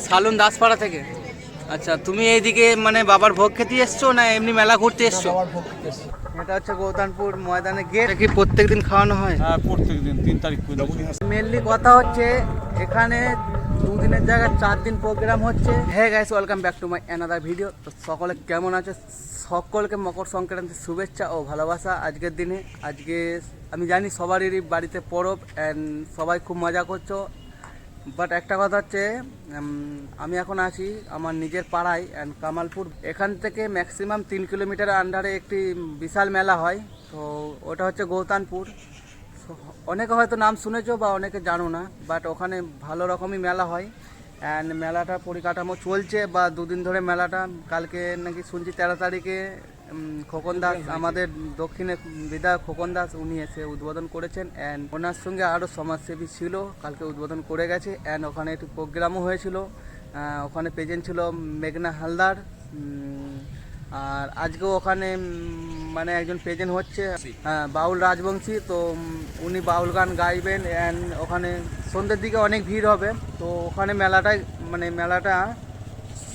সালুন দাসপাড়া থেকে। আচ্ছা, তুমি এইদিকে মানে বাবার ভোগ খেতে এসছো না এমনি মেলা ঘুরতে এসছো? এটা হচ্ছে গৌতানপুর ময়দানে গেট। কি প্রত্যেকদিন খাওয়ানো হয়? হ্যাঁ, প্রত্যেকদিন 3 তারিখ পর্যন্ত। মেনলি কথা হচ্ছে এখানে 2 দিনের জায়গায় 4 দিন প্রোগ্রাম হচ্ছে। হ্যাঁ guys, welcome back to my another video. তো সকলে কেমন আছে? সকলকে মকর সংক্রান্তির শুভেচ্ছা ও ভালোবাসা। আজকের দিনে আমি জানি সবারই বাড়িতে পরব অ্যান্ড সবাই খুব মজা করছো। বাট একটা কথা হচ্ছে, আমি এখন আছি আমার নিজের পাড়ায় অ্যান্ড কামালপুর। এখান থেকে ম্যাক্সিমাম 3 কিলোমিটার আন্ডারে একটি বিশাল মেলা হয়। তো ওটা হচ্ছে গৌতানপুর। অনেকে হয়তো নাম শুনেছো বা অনেকে জানো না, বাট ওখানে ভালো রকমই মেলা হয় অ্যান্ড মেলাটা পরিকাঠামো চলছে বা 2 দিন ধরে মেলাটা। কালকে নাকি শুনছি 13 তারিখে খোকন দাস, আমাদের দক্ষিণে বিধায়ক খোকন দাস, উনি এসে উদ্বোধন করেছেন অ্যান্ড ওনার সঙ্গে আরও সমাজসেবী ছিল, কালকে উদ্বোধন করে গেছে অ্যান্ড ওখানে একটু প্রোগ্রামও হয়েছিল। ওখানে প্রেজেন্ট ছিল মেঘনা হালদার। আর আজকেও ওখানে মানে একজন প্রেজেন্ট হচ্ছে বাউল রাজবংশী। তো উনি বাউল গান গাইবেন অ্যান্ড ওখানে সন্ধ্যের দিকে অনেক ভিড় হবে। তো ওখানে মেলাটা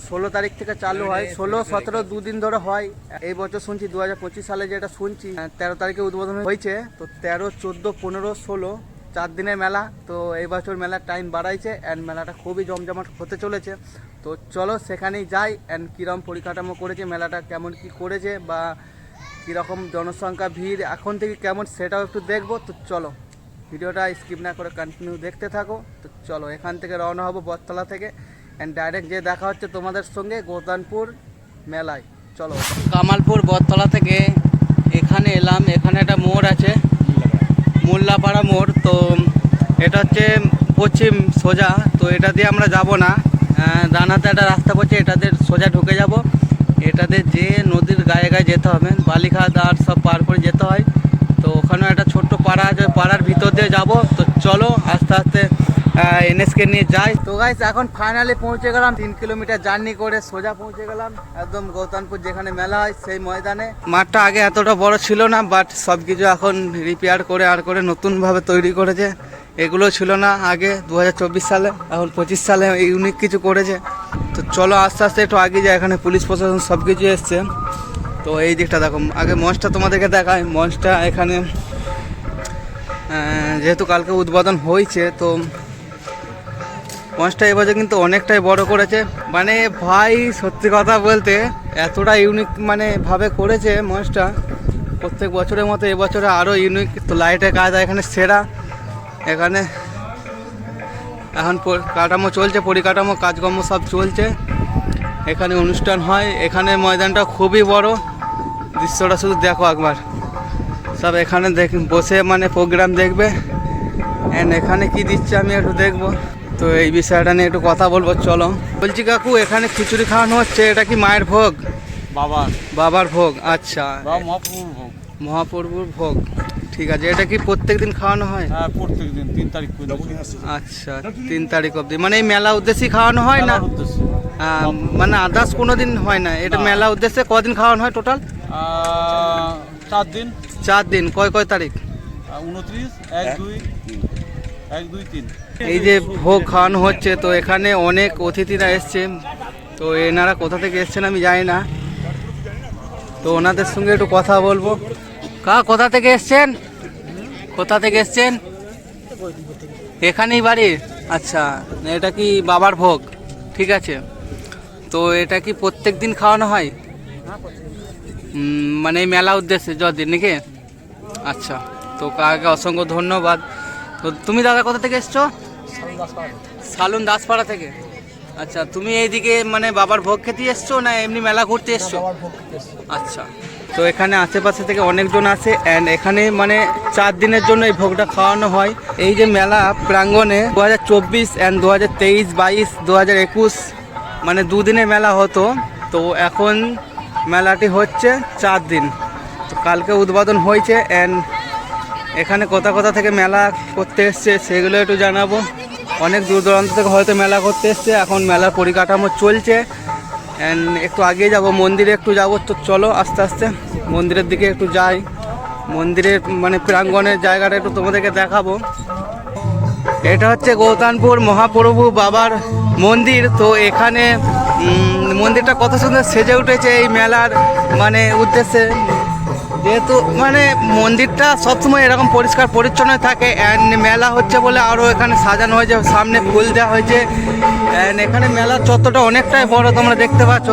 16 তারিখ থেকে চালু হয়, 16, 17, 2 দিন ধরে হয়। এই বছর শুনছি 2025 সালে যেটা শুনছি 13 তারিখে উদ্বোধন হয়েছে। তো 13, 14, 15, 16 4 দিনের মেলা। তো এই বছর মেলার টাইম বাড়াইছে অ্যান্ড মেলাটা খুবই জমজমাট হতে চলেছে। তো চলো সেখানেই যাই অ্যান্ড কীরকম পরিকাঠামো করেছে, মেলাটা কেমন কি করেছে বা কীরকম জনসংখ্যা ভিড় এখন থেকে কেমন সেটাও একটু দেখবো। তো চলো ভিডিওটা স্কিপ না করে কন্টিনিউ দেখতে থাকো। তো চলো এখান থেকে রওনা হবো বটতলা থেকে অ্যান্ড ডাইরেক্ট যে দেখা হচ্ছে তোমাদের সঙ্গে গৌতানপুর মেলায়। চলো কামালপুর বটতলা থেকে এখানে এলাম। এখানে একটা মোড় আছে, মোল্লাপাড়া মোড়। তো এটা হচ্ছে পশ্চিম সোজা। তো এটা দিয়ে আমরা যাব না, ডানাতে একটা রাস্তা পড়ছে, এটাতে সোজা ঢুকে যাব। এটাতে যে নদীর গায়ে গায়ে যেতে হবে, বালিঘাট আর সব পার করে যেতে হয়। তো ওখানেও একটা ছোট্ট পাড়া আছে, পাড়ার ভিতর দিয়ে যাব। তো চলো আস্তে আস্তে এনএসকে নিয়ে যাই। তো গাইস এখন ফাইনালি পৌঁছে গেলাম, 3 কিলোমিটার জার্নি করে সোজা পৌঁছে গেলাম একদম গৌতানপুর যেখানে মেলা হয় সেই ময়দানে। মাঠটা আগে এতটা বড় ছিল না, বাট সব কিছু এখন রিপেয়ার করে আর করে নতুনভাবে তৈরি করেছে। এগুলো ছিল না আগে 2024 সালে, এখন 25 সালে ইউনিক কিছু করেছে। তো চলো আস্তে আস্তে একটু আগে যাই, এখানে পুলিশ প্রশাসন সব কিছু এসছে। তো এই দিকটা দেখো, আগে মঞ্চটা তোমাদেরকে দেখায়। মঞ্চটা এখানে যেহেতু কালকে উদ্বোধন হয়েছে, তো মঞ্চটা এবছর কিন্তু অনেকটাই বড় করেছে। মানে ভাই সত্যি কথা বলতে এতটা ইউনিক ভাবে করেছে মঞ্চটা, প্রত্যেক বছরের মতো এবছরে আরও ইউনিক। তো লাইটের কাজ এখানে সেরা। এখানে এখন কাঠামো চলছে, পরিকাঠামো কাজকর্ম সব চলছে। এখানে অনুষ্ঠান হয়, এখানে ময়দানটা খুবই বড়। দৃশ্যটা শুধু দেখো একবার, সব এখানে বসে প্রোগ্রাম দেখবে অ্যান্ড এখানে কি দিচ্ছে আমি একটু দেখবো। তো এই বিষয়টা নিয়ে একটু কথা বলবো। চলো বলছি কাকু, এখানে খিচুড়ি খাওয়ানো হচ্ছে, এটা কি মায়ের ভোগ? বাবার ভোগ। আচ্ছা, মহাপ্রভুর ভোগ, ঠিক আছে। এটা কি প্রত্যেকদিন খাওয়ানো হয়? হ্যাঁ, প্রত্যেকদিন 3 তারিখ পর্যন্ত। আচ্ছা, 3 তারিখ অবধি। এই মেলা উদ্দেশ্যে খাওয়ানো হয় না? আদার্স কোনো দিন হয় না? এটা মেলা উদ্দেশ্যে কদিন খাওয়ানো হয় টোটাল? 4 দিন। 4 দিন। কয় তারিখ? 29, 1, 2, 1, 2, 3। এই যে ভোগ খাওয়ানো হচ্ছে, তো এখানে অনেক অতিথিরা এসছে। তো এনারা কোথা থেকে এসছেন আমি জানি না, তো ওনাদের সঙ্গে একটু কথা বলবো। কোথা থেকে এসছেন? এখানেই বাড়ি? আচ্ছা, এটা কি বাবার ভোগ? ঠিক আছে। তো এটা কি প্রত্যেক দিন খাওয়ানো হয়? এই মেলা উদ্দেশ্যে যতদিন নাকি? আচ্ছা, তো কাকে অসংখ্য ধন্যবাদ। তো তুমি দাদা কোথা থেকে এসছো? সালুন দাসপাড়া থেকে। আচ্ছা, তুমি এইদিকে বাবার ভোগ খেতে এসছো না এমনি মেলা ঘুরতে এসছো? আচ্ছা, তো এখানে আশেপাশে থেকে অনেকজন আসে অ্যান্ড এখানে 4 দিনের জন্য এই ভোগটা খাওয়ানো হয়। এই যে মেলা প্রাঙ্গণে 2024 অ্যান্ড 2023, 22, 2021 2 দিনের মেলা হতো। তো এখন মেলাটি হচ্ছে 4 দিন। তো কালকে উদ্বোধন হয়েছে অ্যান্ড এখানে কোথা থেকে মেলা করতে এসছে সেগুলো একটু জানাবো। অনেক দূর দূরান্ত থেকে হয়তো মেলা করতে এসছে। এখন মেলার পরিকাঠামো চলছে অ্যান্ড একটু আগে যাব, মন্দিরে একটু যাব। তো চলো আস্তে আস্তে মন্দিরের দিকে একটু যাই। মন্দিরের প্রাঙ্গণের জায়গাটা একটু তোমাদেরকে দেখাবো। এটা হচ্ছে গৌতানপুর মহাপ্রভু বাবার মন্দির। তো এখানে মন্দিরটা কত সুন্দর সেজে উঠেছে এই মেলার মানে উদ্দেশ্যে, যেহেতু মানে মন্দিরটা সবসময় এরকম পরিষ্কার পরিচ্ছন্ন থাকে। অ্যান্ড মেলা হচ্ছে বলে আরও এখানে সাজানো হয়েছে, সামনে ফুল দেওয়া হয়েছে। অ্যান্ড এখানে মেলার চত্বরটা অনেকটাই বড়, তোমরা দেখতে পাচ্ছ।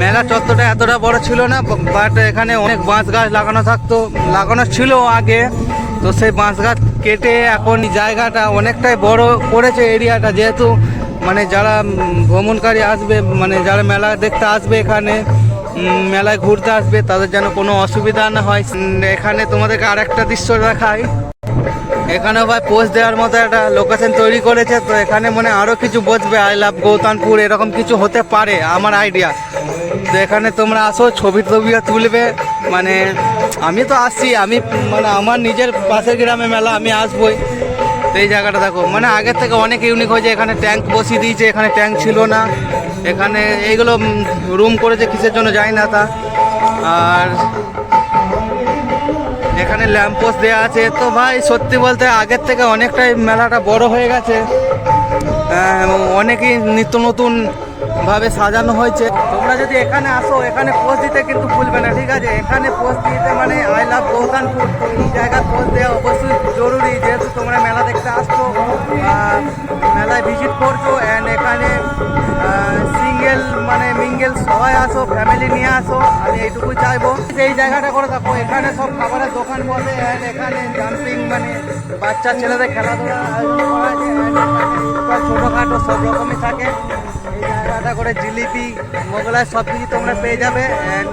মেলা চত্বরটা এতটা বড় ছিল না, বাট এখানে অনেক বাঁশ গাছ লাগানো ছিল আগে। তো সেই বাঁশ গাছ কেটে এখন জায়গাটা অনেকটাই বড় করেছে এরিয়াটা, যেহেতু মানে যারা ভ্রমণকারী আসবে, মানে যারা মেলা দেখতে আসবে এখানে, মেলায় ঘুরতে আসবে, তাদের যেন কোনো অসুবিধা না হয়। এখানে তোমাদেরকে আরেকটা দৃশ্য দেখাই। এখানে ভাই পোস্ট দেওয়ার মতো একটা লোকেশন তৈরি করেছে। তো এখানে মানে আরও কিছু বসবে, আই লাভ গৌতানপুর এরকম কিছু হতে পারে আমার আইডিয়া। তো এখানে তোমরা আসো, ছবিও তুলবে। মানে আমি তো আসছি, আমি মানে আমার নিজের পাশের গ্রামে মেলা, আমি আসবই। তো এই জায়গাটা দেখো, মানে আগের থেকে অনেক ইউনিক হয়েছে। এখানে ট্যাঙ্ক বসিয়ে দিয়েছে, এখানে ট্যাঙ্ক ছিল না। এখানে এইগুলো রুম করেছে কিসের জন্য জানি না তা। আর এখানে ল্যাম্প পোস্ট দেওয়া আছে। তো ভাই সত্যি বলতে আগের থেকে অনেকটাই মেলাটা বড় হয়ে গেছে। অনেকই নিত্য নতুন ভাবে সাজানো হয়েছে। তোমরা যদি এখানে আসো, এখানে পোস্ট দিতে কিন্তু ভুলবে না, ঠিক আছে? এখানে পোস্ট দিতে মানে আই লাভ গৌতানপুর, তো এই জায়গায় পোস্ট দেওয়া অবশ্যই জরুরি, যেহেতু তোমরা মেলা দেখতে আসছো, মেলায় ভিজিট করছো। অ্যান্ড এখানে সিঙ্গেল মানে মিঙ্গেল সবাই আসো, ফ্যামিলি নিয়ে আসো, আমি এইটুকুই চাইবো। এই জায়গাটা করে দেখো, এখানে সব খাবারের দোকান বসে। অ্যান্ড এখানে জাম্পিং মানে বাচ্চা ছেলেদের খেলাধুলা আয়োজন করা আছে। ছোটোখাটো সব রকমই থাকে এই জায়গাটা করে। জিলিপি, মোগলাই সব কিছু তোমরা পেয়ে যাবে। অ্যান্ড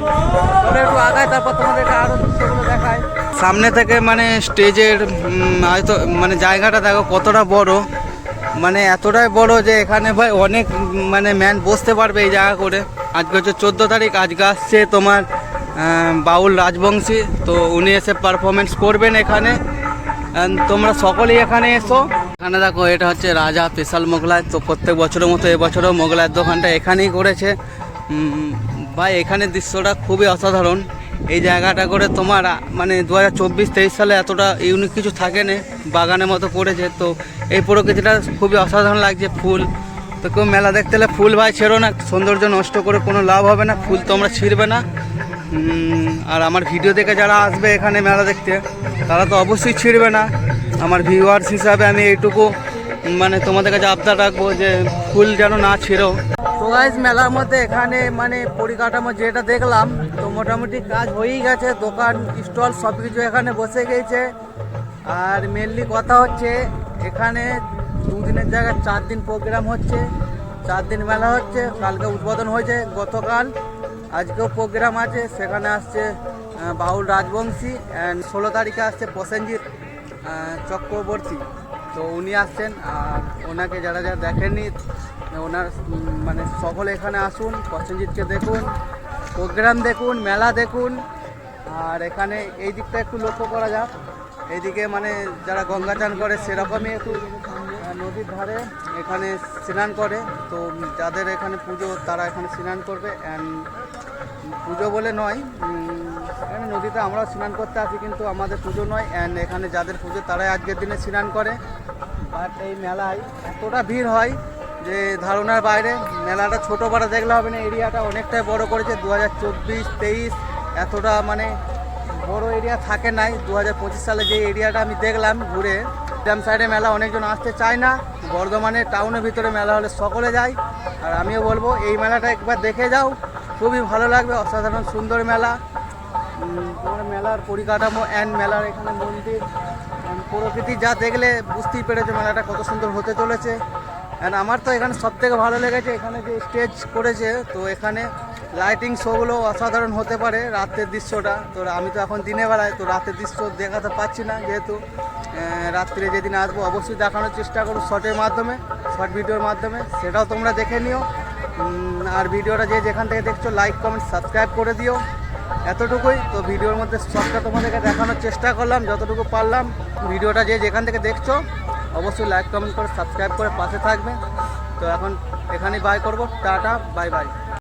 তোমরা একটু আগায়, তারপর তোমাদেরকে আরও দৃশ্যগুলো দেখায়। সামনে থেকে মানে স্টেজের হয়তো মানে জায়গাটা দেখো কতটা বড়, মানে এতটাই বড় যে এখানে ভাই অনেক মানে ম্যান বসতে পারবে এই জায়গা করে। আজকে হচ্ছে 14 তারিখ, আজকে আসছে তোমার বাউল রাজবংশী। তো উনি এসে পারফরমেন্স করবেন এখানে। তোমরা সকলেই এখানে এসো। এখানে দেখো, এটা হচ্ছে রাজা স্পেশাল মোগলাই। তো প্রত্যেক বছরের মতো এবছরও মোগলাইয়ের দোকানটা এখানেই করেছে ভাই। এখানে দৃশ্যটা খুবই অসাধারণ। এই জায়গাটা করে তোমার মানে 2024-23 সালে এতটা ইউনিক কিছু থাকে না, বাগানের মতো পড়েছে। তো এই প্রকৃতিটা খুবই অসাধারণ লাগছে। ফুল, তো কেউ মেলা দেখতে এলে ফুল ভাই ছেড়ো না, সৌন্দর্য নষ্ট করে কোনো লাভ হবে না, ফুল তোমরা ছিঁড়বে না। আর আমার ভিডিও দেখে যারা আসবে এখানে মেলা দেখতে, তারা তো অবশ্যই ছিঁড়বে না। আমার ভিউয়ার্স হিসাবে আমি এইটুকু মানে তোমাদের কাছে আবদার রাখবো যে ফুল যেন না ছিঁড়ো। তো গাইস, মেলার মধ্যে এখানে মানে পরিকাঠামো যেটা দেখলাম, তো মোটামুটি কাজ হয়েই গেছে। দোকান স্টল সব কিছু এখানে বসে গেছে। আর মেনলি কথা হচ্ছে, এখানে 2 দিনের জায়গায় 4 দিন প্রোগ্রাম হচ্ছে, 4 দিন মেলা হচ্ছে। কালকে উদ্বোধন হয়েছে, গতকাল, আজকেও প্রোগ্রাম আছে। সেখানে আসছে বাউল রাজবংশী। অ্যান্ড 16 তারিখে আসছে প্রসেনজিৎ চক্রবর্তী। তো উনি আসছেন। আর ওনাকে যারা যারা দেখেননি, ওনার মানে সকলে এখানে আসুন, প্রসেনজিৎকে দেখুন, প্রোগ্রাম দেখুন, মেলা দেখুন। আর এখানে এই দিকটা একটু লক্ষ্য করা যাক, এইদিকে মানে যারা গঙ্গা চান করে সেরকমই একটু নদীর ধারে এখানে স্নান করে। তো যাদের এখানে পুজো তারা এখানে স্নান করবে। অ্যান্ড পুজো বলে নয়, এখানে নদীতে আমরাও স্নান করতে আসি, কিন্তু আমাদের পুজো নয়। অ্যান্ড এখানে যাদের পুজো তারাই আজকের দিনে স্নান করে। বাট এই মেলায় এতটা ভিড় হয় যে ধারণার বাইরে। মেলাটা ছোটো বড় দেখলে হবে না, এরিয়াটা অনেকটাই বড় করেছে। 2024-23 এতটা মানে বড় এরিয়া থাকে নাই। 2025 সালে যে এরিয়াটা আমি দেখলাম ঘুরে, গ্রাম সাইডে মেলা অনেকজন আসতে চায় না, বর্ধমানের টাউনের ভিতরে মেলা হলে সকলে যায়। আর আমিও বলবো এই মেলাটা একবার দেখে যাও, খুবই ভালো লাগবে। অসাধারণ সুন্দর মেলা। তোমার মেলার পরিকাঠামো অ্যান্ড মেলার এখানে মন্দির, প্রকৃতি যা দেখলে বুঝতেই পেরেছো মেলাটা কত সুন্দর হতে চলেছে। অ্যান্ড আমার তো এখানে সবথেকে ভালো লেগেছে এখানে যে স্টেজ করেছে। তো এখানে লাইটিং শোগুলো অসাধারণ হতে পারে, রাতের দৃশ্যটা। তো আমি তো এখন দিনে বেলায়, তো রাতের দৃশ্য দেখাতে পাচ্ছি না, যেহেতু রাত্রে যেদিন আসবো অবশ্যই দেখানোর চেষ্টা করব শর্টের মাধ্যমে, শর্ট ভিডিওর মাধ্যমে, সেটাও তোমরা দেখে নিও। আর ভিডিওটা যে যেখান থেকে দেখছো লাইক কমেন্ট সাবস্ক্রাইব করে দিও, এতটুকুই। তো ভিডিওর মধ্যে সবটা তোমাদেরকে দেখানোর চেষ্টা করলাম যতটুকু পারলাম। ভিডিওটা যে যেখান থেকে দেখছো অবশ্যই লাইক কমেন্ট করে সাবস্ক্রাইব করে পাশে থাকবে। তো এখন এখানেই বাই করবো, টাটা, বাই বাই।